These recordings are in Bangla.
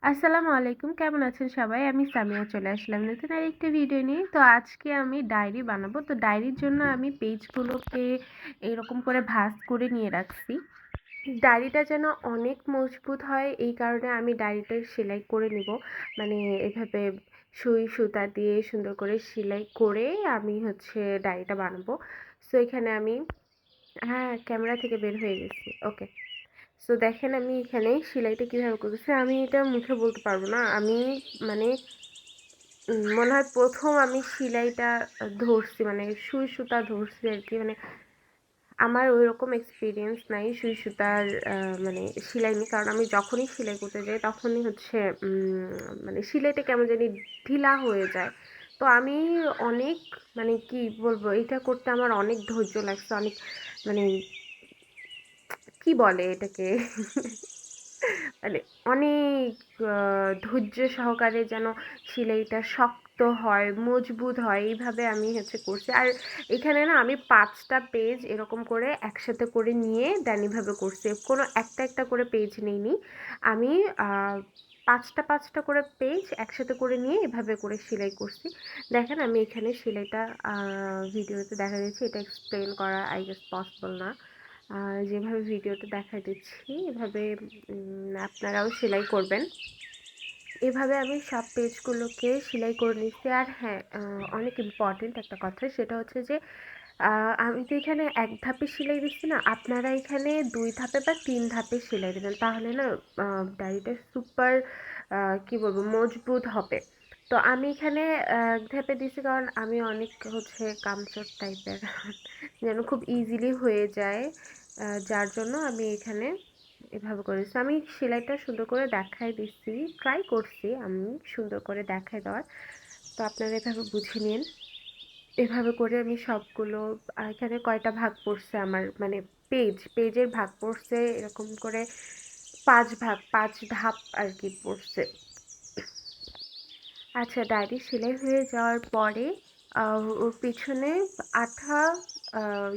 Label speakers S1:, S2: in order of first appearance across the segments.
S1: আসসালামু আলাইকুম। কেমন আছেন সবাই? আমি সামিয়া চলে আসলাম নতুন আরেকটি ভিডিও নিয়ে। তো আজকে আমি ডায়েরি বানাবো। তো ডায়েরির জন্য আমি পেজগুলোকে এরকম করে ভাঁজ করে নিয়ে রাখছি। ডায়েরিটা যেন অনেক মজবুত হয় এই কারণে আমি ডায়েরিটা সেলাই করে নিব। মানে এভাবে সুই সুতা দিয়ে সুন্দর করে সেলাই করে আমি ডায়েরিটা বানাবো। সো এখানে আমি হ্যাঁ, ক্যামেরা থেকে বের হয়ে গেছি। ওকে। সো দেখেন আমি এখানে সেলাইটা কিভাবে করতেছি। আমি এটা মুখে বলতে পারবো না। আমি মানে মনে হয় ১ম আমি সেলাইটা ধরছি মানে সুই সুতা ধরছি আরকি। মানে আমার ওইরকম এক্সপেরিয়েন্স নাই সুই সুতার মানে সেলাই নিয়ে। কারণ আমি যখনই সেলাই করতে যাই তখনই মানে সেলাইটা কেমন জানি ঢিলা হয়ে যায়। তো আমি অনেক মানে কি বলবো এটা করতে আমার অনেক ধৈর্য লাগছে। অনেক মানে কি বলে এটাকে? মানে অনেক ধৈর্য সহকারে যেন সেলাইটা শক্ত হয়, মজবুত হয় এইভাবে আমি করছি। আর এখানে না আমি ৫ টা পেজ এরকম করে একসাথে করে নিয়ে দেন এভাবে করছি। কোনো একটা করে পেজ নেইনি। আমি আ ৫ টা করে পেজ একসাথে করে নিয়ে এভাবে করে সেলাই করছি। দেখেন আমি এখানে সেলাইটা আ ভিডিওতে দেখা যাচ্ছে এটা এক্সপ্লেইন করা I guess পসিবল না। যেভাবে ভিডিওতে দেখায় দিচ্ছি এভাবে আপনারাও সেলাই করবেন। এভাবে আমি সব পেজগুলোকে সেলাই করে নিচ্ছি। আর হ্যাঁ, অনেক ইম্পর্টেন্ট একটা কথা সেটা হচ্ছে যে আমি তো এখানে ১ ধাপে সেলাই দিচ্ছি না। আপনারা এখানে ২ ধাপে বা ৩ ধাপে সেলাই দিবেন। তাহলে না আ ডায়েরিটা সুপার কি বলবো মজবুত হবে। তো আমি এখানে ১ ধাপে দিছি কারণ আমি অনেক কামচোর টাইপের যেন খুব ইজিলি হয়ে যায়। যার জন্য আমি এখানে এভাবে করেছি। আমি সেলাইটা সুন্দর করে দেখায় দিচ্ছি। ট্রাই করছি আমি সুন্দর করে দেখায় দেওয়ার। তো আপনারা এভাবে বুঝে নিন। এভাবে করে আমি সবগুলো এখানে কয়টা ভাগ পড়ছে আমার মানে পেজের ভাগ পড়ছে এরকম করে ৫ ভাগ ৫ ধাপ আর কি পড়ছে। আচ্ছা ডায়েরি সেলাই হয়ে যাওয়ার পরে ওর পিছনে আঠা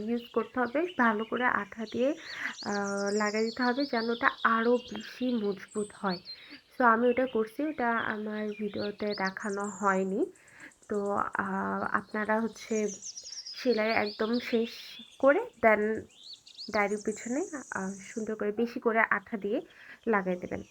S1: ইউজ করতে হবে। ভালো করে আঠা দিয়ে লাগাই দিতে হবে যেন ওটা আরও বেশি মজবুত হয়। সো আমি ওটা করছি। ওটা আমার ভিডিওতে দেখানো হয়নি। তো আপনারা সেলাই একদম শেষ করে দেন ডায়েরির পিছনে সুন্দর করে বেশি করে আঠা দিয়ে লাগাই দেবেন।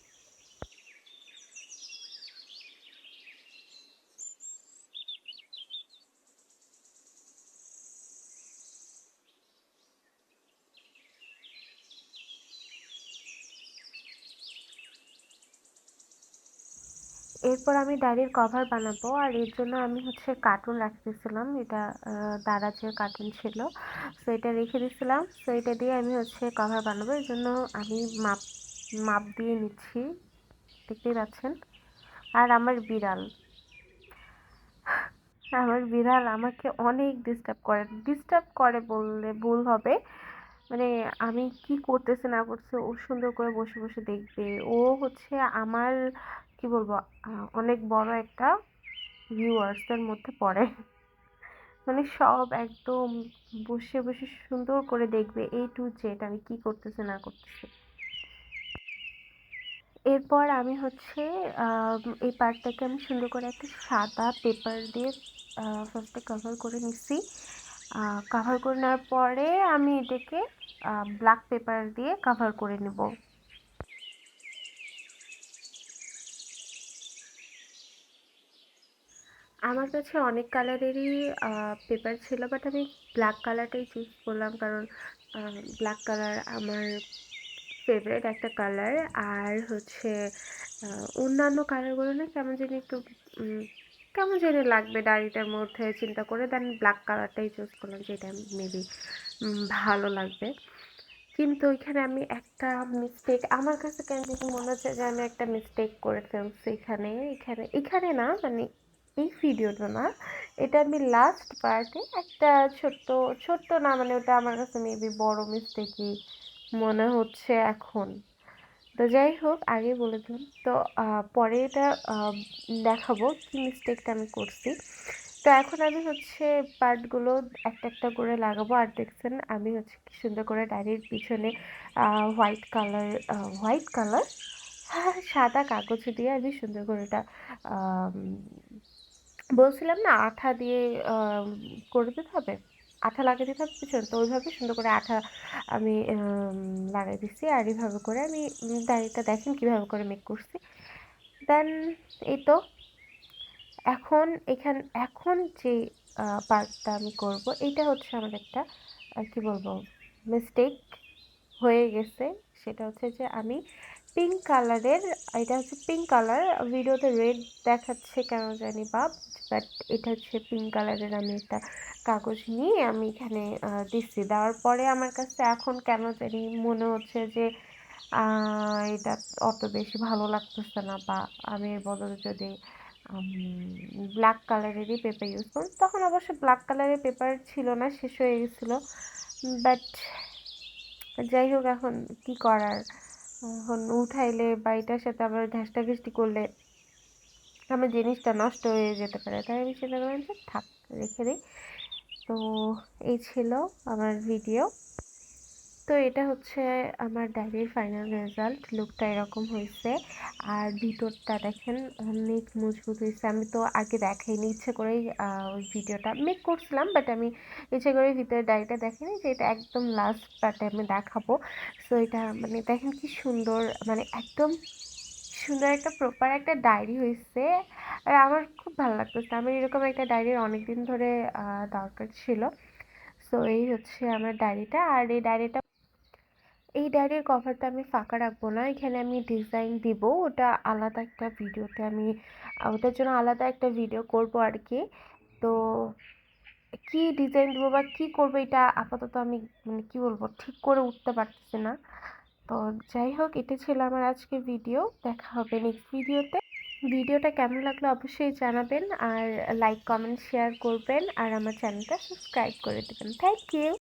S1: এরপর আমি ডায়েরির কভার বানাবো আর এর জন্য আমি কার্টুন রাখতেছিলাম। এটা দারাজের কার্টুন ছিল। সো এটা রেখে দিয়েছিলাম। সো এটা দিয়ে আমি কভার বানাবো। এর জন্য আমি মাপ দিয়ে নিচ্ছি। দেখতেই পাচ্ছেন। আর আমার বিড়াল আমাকে অনেক ডিস্টার্ব করে বললে ভুল হবে। মানে আমি কি করতেছি না করছি ও সুন্দর করে বসে বসে দেখবে। ও আমার কি বলবো অনেক বড় একটা ভিউয়ার্স এর মধ্যে পড়ে। মানে সব একদম বসে বসে সুন্দর করে দেখবে A to Z আমি কি করতেছি না করতেছি। এরপর আমি এই পার্টটাকে আমি সুন্দর করে একটা সাদা পেপার দিয়ে ফার্স্টে কভার করে নিচ্ছি। কভার করে নেওয়ার পরে আমি এটাকে ব্ল্যাক পেপার দিয়ে কভার করে নেব। আমার কাছে অনেক কালারেরই পেপার ছিল বাট আমি ব্ল্যাক কালারটাই চুজ করলাম কারণ ব্ল্যাক কালার আমার ফেভারিট একটা কালার। আর অন্যান্য কালারগুলো না কেমন জানি একটু কেমন জানি লাগবে ডায়েরিটার মধ্যে চিন্তা করে দেন ব্ল্যাক কালারটাই চুজ করলাম যেটা মেবি ভালো লাগবে। কিন্তু এখানে আমি একটা মিস্টেক আমার কাছে কেন জানি মনে হচ্ছে যে আমি একটা মিস্টেক করে ফেলছি এখানে না মানে এই ভিডিওটা না, এটা আমি লাস্ট পার্টে একটা ছোট্ট না মানে ওটা আমার কাছে মেবি বড় মিস্টেকই মনে হচ্ছে এখন। তো যাই হোক আগে বলে দিলাম। তো পরে এটা দেখাবো কি মিস্টেকটা আমি করছি। তো এখন আমি পার্টগুলো একটা করে লাগাবো। আর দেখছেন আমি কি সুন্দর করে ডায়েরির পিছনে হোয়াইট কালার সাদা কাগজ দিয়ে আমি সুন্দর করে এটা আম বলছিলাম না আঠা দিয়ে করে দিতে হবে। আঠা লাগিয়ে দিতে হবে পিছনে। তো ওইভাবে সুন্দর করে আঠা আমি লাগাই দিছি। আর এভাবে করে আমি দাড়িটা দেখেন কিভাবে করে মেক করছি। দেন এই তো এখন যে পার্টটা আমি করব এইটা হচ্ছে আমার একটা কি বলবো মিস্টেক হয়ে গেছে। সেটা হচ্ছে যে আমি পিঙ্ক কালারের, এটা হচ্ছে পিঙ্ক কালার, ভিডিওতে রেড দেখাচ্ছে কেন জানি বা, বাট এটা হচ্ছে পিঙ্ক কালারের আমি একটা কাগজ নিয়ে আমি এখানে দিচ্ছি। দেওয়ার পরে আমার কাছে এখন কেন জানি মনে হচ্ছে যে এটা অত বেশি ভালো লাগতেছে না, বা আমি এর বদলে যদি ব্ল্যাক কালারেরই পেপার ইউজ করুন। তখন অবশ্য ব্ল্যাক কালারের পেপার ছিল না, শেষ হয়ে গেছিলো। বাট যাই হোক, এখন কি করার, এখন উঠাইলে বা এটার সাথে আবার ঘেঁষাঘেঁষি করলে আমার জিনিসটা নষ্ট হয়ে যেতে পারে, তাই আমি চিন্তা করলাম যে থাক, রেখে দিই। তো এই ছিল আমার ভিডিও। তো এটা হচ্ছে আমার ডায়েরির ফাইনাল রেজাল্ট, লুকটা এরকম হয়েছে। আর ভিতরটা দেখেন অনেক মজবুত হয়েছে। আমি তো আগে দেখাইনি, ইচ্ছে করেই ওই ভিডিওটা মেক করছিলাম, বাট আমি ইচ্ছে করে ভিতরের ডায়েরিটা দেখাইনি যে এটা একদম লাস্ট পার্টে আমি দেখাবো। সো এটা মানে দেখেন কি সুন্দর, মানে একদম সুন্দর একটা প্রপার একটা ডায়েরি হয়েছে। আর আমার খুব ভালো লাগতেছে, আমার এরকম একটা ডায়েরির অনেকদিন ধরে দরকার ছিল। সো এই হচ্ছে আমার ডায়েরিটা। আর এই ডায়েরির কভারটা আমি ফাঁকা রাখবো না, এখানে আমি ডিজাইন দিব, ওটা আলাদা একটা ভিডিওতে আমি ওটার জন্য আলাদা একটা ভিডিও করব আর কি। তো কি ডিজাইন দেবো বা কি করবো এটা আপাতত আমি মানে কি বলবো ঠিক করে উঠতে পারতেছি না। তো যাই হোক, এটা ছিল আমার আজকের ভিডিও। দেখা হবে নেক্সট ভিডিওতে। ভিডিওটা কেমন লাগলো অবশ্যই জানাবেন, আর লাইক কমেন্ট শেয়ার করবেন, আর আমার চ্যানেলটা সাবস্ক্রাইব করে দেবেন। Thank you.